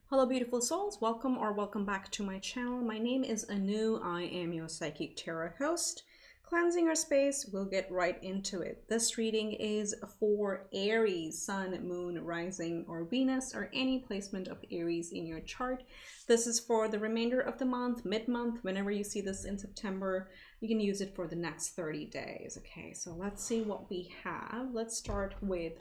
Hello beautiful souls, welcome or welcome back to my channel. My name is Anu, I am your Psychic Tarot host. Cleansing your space, we'll get right into it. This reading is for Aries, Sun, Moon, Rising, or Venus, or any placement of Aries in your chart. This is for the remainder of the month, mid-month, whenever you see this in September, you can use it for the next 30 days. Okay, so let's see what we have. Let's start with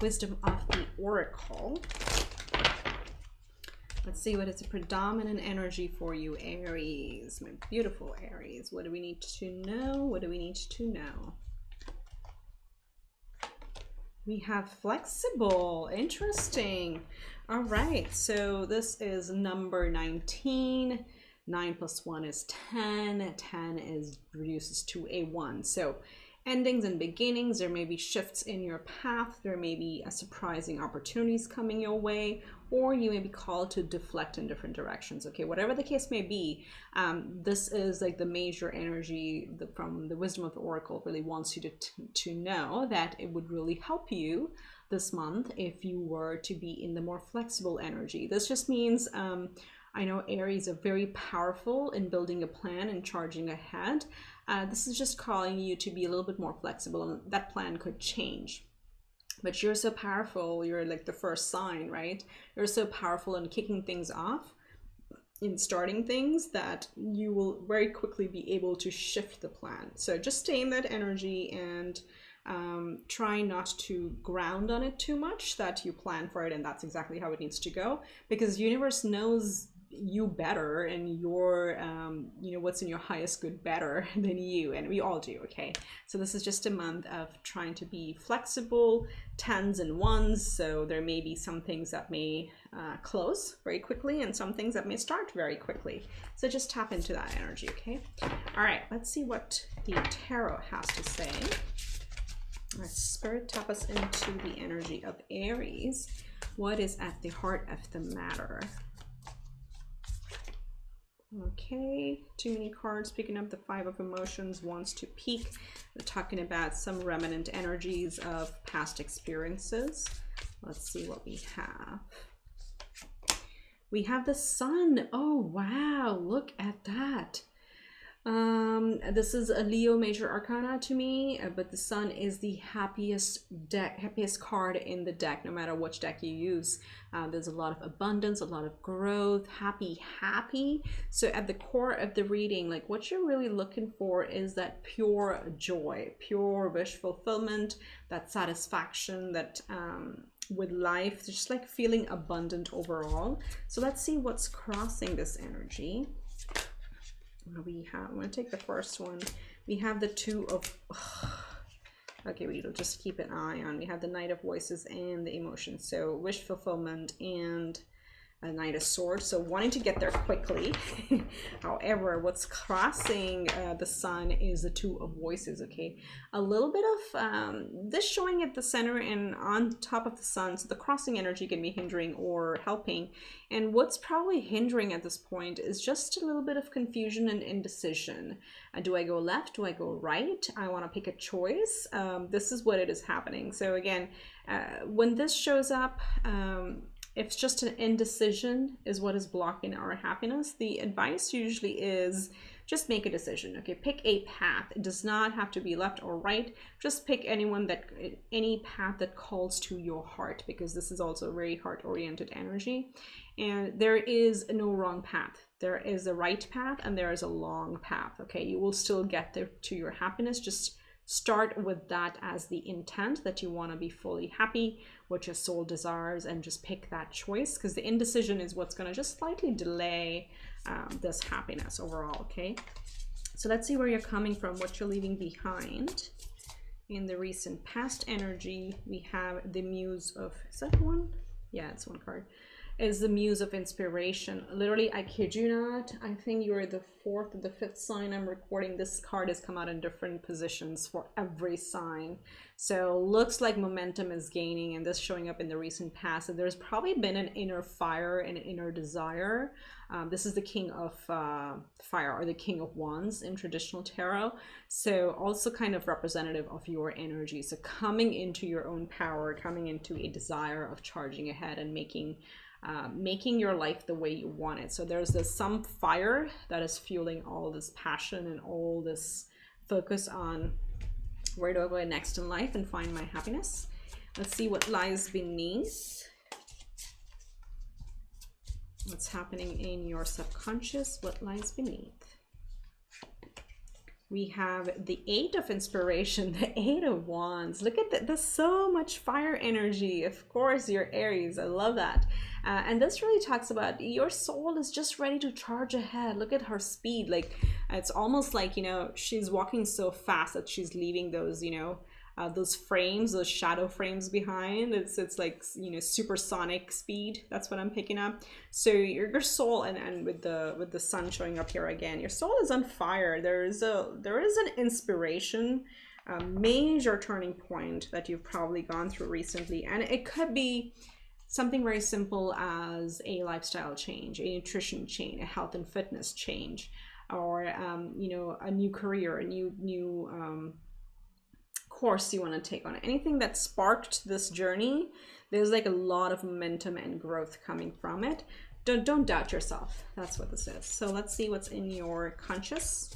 Wisdom of the Oracle. Let's see what is a predominant energy for you, Aries. My beautiful Aries. What do we need to know? What do we need to know? We have flexible. Interesting. All right. So this is number 19. 9 plus 1 is 10. 10 is reduces to a 1. So endings and beginnings, there may be shifts in your path, there may be surprising opportunities coming your way, or you may be called to deflect in different directions. Okay, whatever the case may be, this is like the major energy from the Wisdom of the Oracle really wants you to know that it would really help you this month if you were to be in the more flexible energy. This just means I know Aries are very powerful in building a plan and charging ahead. This is just calling you to be a little bit more flexible, and that plan could change. But you're so powerful, you're like the first sign, right? You're so powerful in kicking things off, in starting things, that you will very quickly be able to shift the plan. So just stay in that energy and try not to ground on it too much, that you plan for it and that's exactly how it needs to go, because the universe knows you better, and your you know what's in your highest good better than you, and we all do. Okay, so this is just a month of trying to be flexible, 10s and 1s, so there may be some things that may close very quickly and some things that may start very quickly, so just tap into that energy. Okay, all right, let's see what the tarot has to say. All right, Spirit, tap us into the energy of Aries. What is at the heart of the matter? Okay, too many cards. Picking up the Five of Emotions wants to peak. We're talking about some remnant energies of past experiences. Let's see what we have. We have the Sun. Oh wow, look at that. This is a Leo major arcana to me, but the Sun is the happiest card in the deck, no matter which deck you use. There's a lot of abundance, a lot of growth, happy. So at the core of the reading, like what you're really looking for is that pure joy, pure wish fulfillment, that satisfaction, that with life, just like feeling abundant overall. So let's see what's crossing this energy. We have, I'm going to take the first one. We have the Two of, okay, we'll just keep an eye on. We have the Knight of Voices and the Emotions. So wish fulfillment and a Knight of Swords, so wanting to get there quickly. However, what's crossing the Sun is the Two of Voices. Okay, a little bit of this showing at the center and on top of the Sun, so the crossing energy can be hindering or helping. And what's probably hindering at this point is just a little bit of confusion and indecision. Do I go left? Do I go right? I want to pick a choice. This is what it is happening. So again, when this shows up, if just an indecision is what is blocking our happiness, the advice usually is just make a decision. Okay, pick a path. It does not have to be left or right. Just pick any path that calls to your heart, because this is also a very heart-oriented energy. And there is no wrong path. There is a right path and there is a long path. Okay, you will still get there to your happiness. Just start with that as the intent, that you want to be fully happy, what your soul desires, and just pick that choice, because the indecision is what's going to just slightly delay this happiness overall. Okay, so let's see where you're coming from, what you're leaving behind. In the recent past energy, we have the Muse of, is that one? Yeah, it's one card. Is the Muse of Inspiration. Literally, I kid you not, I think you're the 4th or the 5th sign I'm recording. This card has come out in different positions for every sign. So looks like momentum is gaining, and this showing up in the recent past. And there's probably been an inner fire and an inner desire. This is the King of Fire, or the King of Wands in traditional tarot. So also kind of representative of your energy. So coming into your own power, coming into a desire of charging ahead and making making your life the way you want it. So there's some fire that is fueling all this passion and all this focus on where do I go next in life and find my happiness. Let's see what lies beneath. What's happening in your subconscious? What lies beneath? We have the 8 of Inspiration, the 8 of Wands. Look at that. There's so much fire energy. Of course, you're Aries. I love that. And this really talks about your soul is just ready to charge ahead. Look at her speed. Like, it's almost like, you know, she's walking so fast that she's leaving those, you know, those frames, those shadow frames behind. It's like, you know, supersonic speed. That's what I'm picking up. So your soul, and with the sun showing up here again, your soul is on fire. There is an inspiration, a major turning point that you've probably gone through recently, and it could be something very simple as a lifestyle change, a nutrition change, a health and fitness change, or you know, a new career, a new course you want to take on. Anything that sparked this journey, there's like a lot of momentum and growth coming from it. Don't doubt yourself. That's what this is. So let's see what's in your conscious.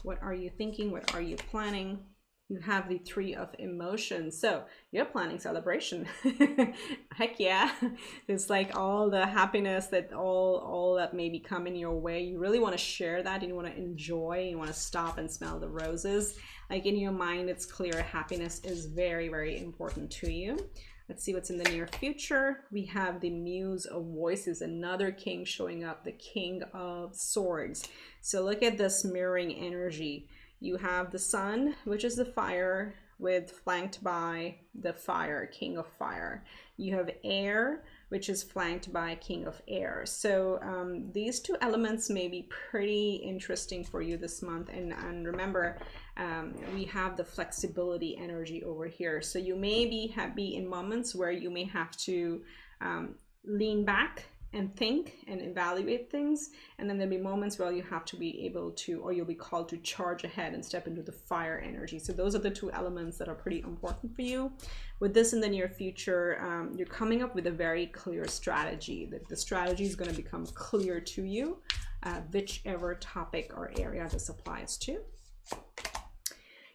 What are you thinking? What are you planning? You have the 3 of Emotions. So you're planning celebration. Heck yeah. It's like all the happiness that all that may be coming your way. You really want to share that, and you want to enjoy, you want to stop and smell the roses. Like, in your mind, it's clear happiness is very, very important to you. Let's see what's in the near future. We have the Muse of Voices, another king showing up, the King of Swords. So look at this mirroring energy. You have the Sun, which is the fire, flanked by the fire, King of Fire. You have Air, which is flanked by King of Air. So these 2 elements may be pretty interesting for you this month. And remember, we have the flexibility energy over here. So you may be in moments where you may have to lean back and think and evaluate things, and then there'll be moments where you have to be able to, or you'll be called to charge ahead and step into the fire energy. So those are the 2 elements that are pretty important for you. With this in the near future, you're coming up with a very clear strategy. The strategy is going to become clear to you, whichever topic or area this applies to.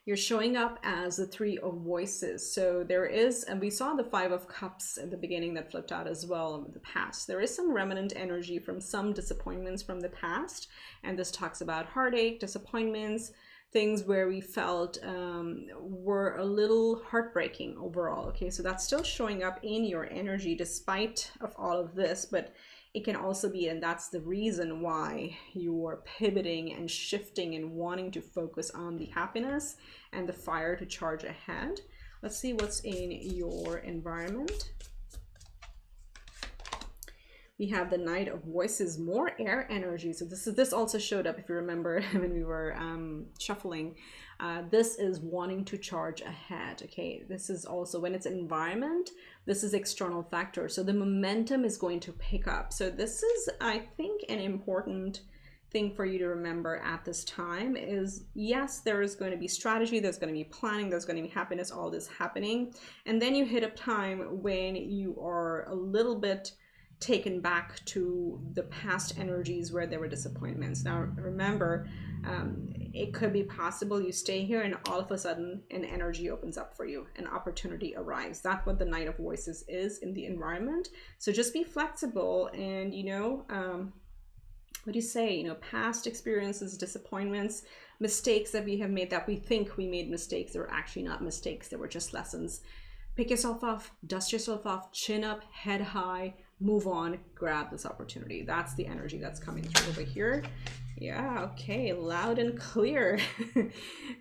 You're showing up as the 3 of Voices. So there is, and we saw the 5 of Cups at the beginning that flipped out as well in the past. There is some remnant energy from some disappointments from the past. And this talks about heartache, disappointments, things where we felt were a little heartbreaking overall. Okay, so that's still showing up in your energy despite of all of this, but it can also be, and that's the reason why you are pivoting and shifting and wanting to focus on the happiness and the fire to charge ahead. Let's see what's in your environment. We have the Knight of Voices, more air energy. So this also showed up, if you remember, when we were shuffling. This is wanting to charge ahead. Okay, this is also when it's environment, this is external factor. So the momentum is going to pick up. So this is, I think, an important thing for you to remember at this time is, yes, there is going to be strategy, there's going to be planning, there's going to be happiness, all this happening. And then you hit a time when you are a little bit taken back to the past energies where there were disappointments. Now remember, it could be possible you stay here and all of a sudden an energy opens up for you, an opportunity arrives. That's what the Knight of Voices is in the environment. So just be flexible, and you know, what do you say, you know, past experiences, disappointments, mistakes that we have made, that we think we made mistakes, they were actually not mistakes, they were just lessons. Pick yourself off, dust yourself off, chin up, head high, move on, grab this opportunity. That's the energy that's coming through over here. Yeah, okay, loud and clear.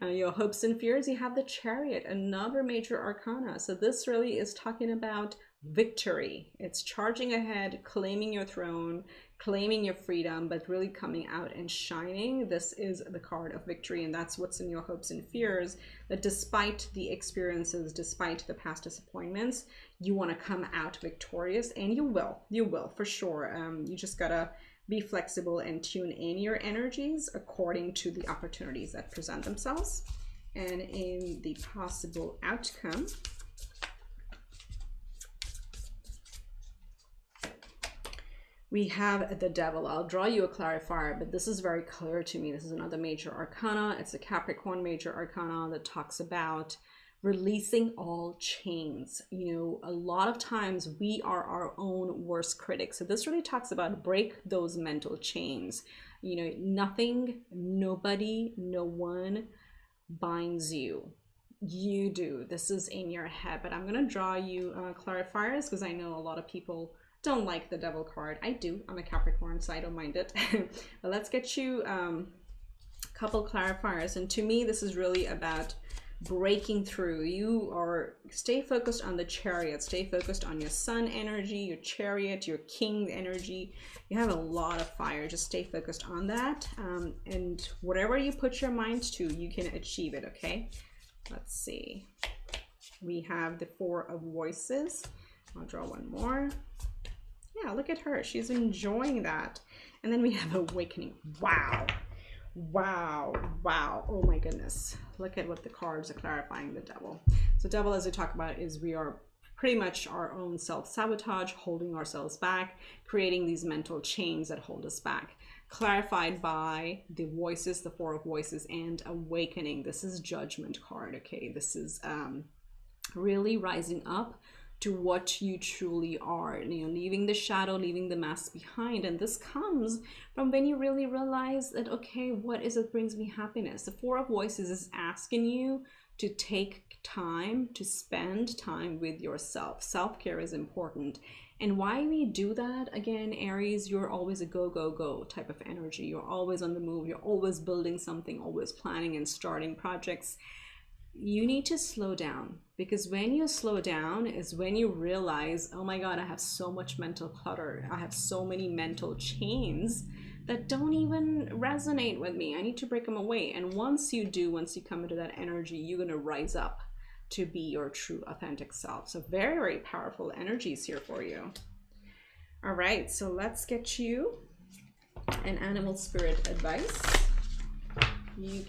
Your hopes and fears, you have the Chariot, another major arcana. So this really is talking about victory. It's charging ahead, claiming your throne, claiming your freedom, but really coming out and shining. This is the card of victory, and that's what's in your hopes and fears, that despite the experiences, despite the past disappointments, you want to come out victorious, and you will for sure. You just gotta be flexible and tune in your energies according to the opportunities that present themselves. And in the possible outcome, We have the Devil. I'll draw you a clarifier, but this is very clear to me. This is another major arcana. It's a Capricorn major arcana that talks about releasing all chains. You know, a lot of times we are our own worst critics. So this really talks about break those mental chains. You know, nothing, nobody, no one binds you. You do. This is in your head. But I'm going to draw you clarifiers because I know a lot of people don't like the Devil card. I do. I'm a Capricorn, so I don't mind it. But let's get you a couple clarifiers. And to me, this is really about breaking through. You are, stay focused on the Chariot. Stay focused on your Sun energy, your Chariot, your King energy. You have a lot of fire. Just stay focused on that. And whatever you put your mind to, you can achieve it, okay? Let's see. We have the Four of Voices. I'll draw one more. Yeah, look at her. She's enjoying that. And then we have Awakening. Wow. Wow. Wow. Oh my goodness. Look at what the cards are clarifying the Devil. So Devil, as we talk about, is we are pretty much our own self-sabotage, holding ourselves back, creating these mental chains that hold us back. Clarified by the Voices, the Four of Voices, and Awakening. This is Judgment card, okay? This is really rising up to what you truly are, you know, leaving the shadow, leaving the mask behind. And this comes from when you really realize that, okay, what is it brings me happiness? The Four of Voices is asking you to take time, to spend time with yourself. Self-care is important. And why we do that, again, Aries, you're always a go, go, go type of energy. You're always on the move. You're always building something, always planning and starting projects. You need to slow down, because when you slow down is when you realize, oh my God, I have so much mental clutter. I have so many mental chains that don't even resonate with me. I need to break them away. And once you do, once you come into that energy, you're going to rise up to be your true authentic self. So very, very powerful energies here for you. All right, so let's get you an animal spirit advice. You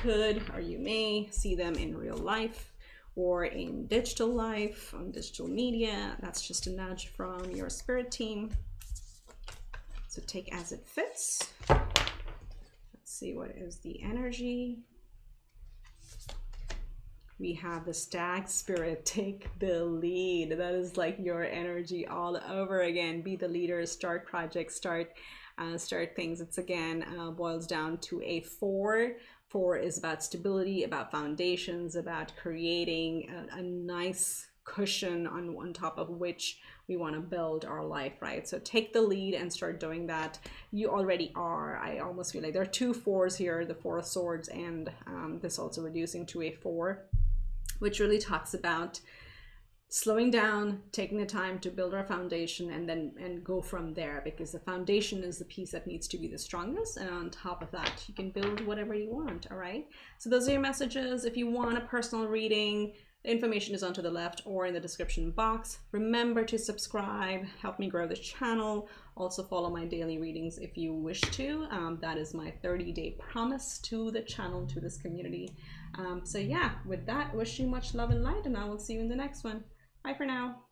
could, or you may see them in real life or in digital life, on digital media. That's just a nudge from your spirit team. So take as it fits. Let's see, what is the energy? We have the Stag spirit. Take the lead. That is like your energy all over again. Be the leader, start projects, start things. It's again boils down to a 4. 4 is about stability, about foundations, about creating a nice cushion on top of which we want to build our life, right? So take the lead and start doing that. You already are. I almost feel like there are 2 4s here, the 4 of Swords, and this also reducing to a 4, which really talks about slowing down, taking the time to build our foundation, and go from there, because the foundation is the piece that needs to be the strongest, and on top of that you can build whatever you want. All right, so those are your messages. If you want a personal reading, the information is on to the left or in the description box. Remember to subscribe, help me grow the channel. Also follow my daily readings if you wish to. That is my 30-day promise to the channel, to this community. So yeah, with that, wish you much love and light, and I will see you in the next one. Bye for now.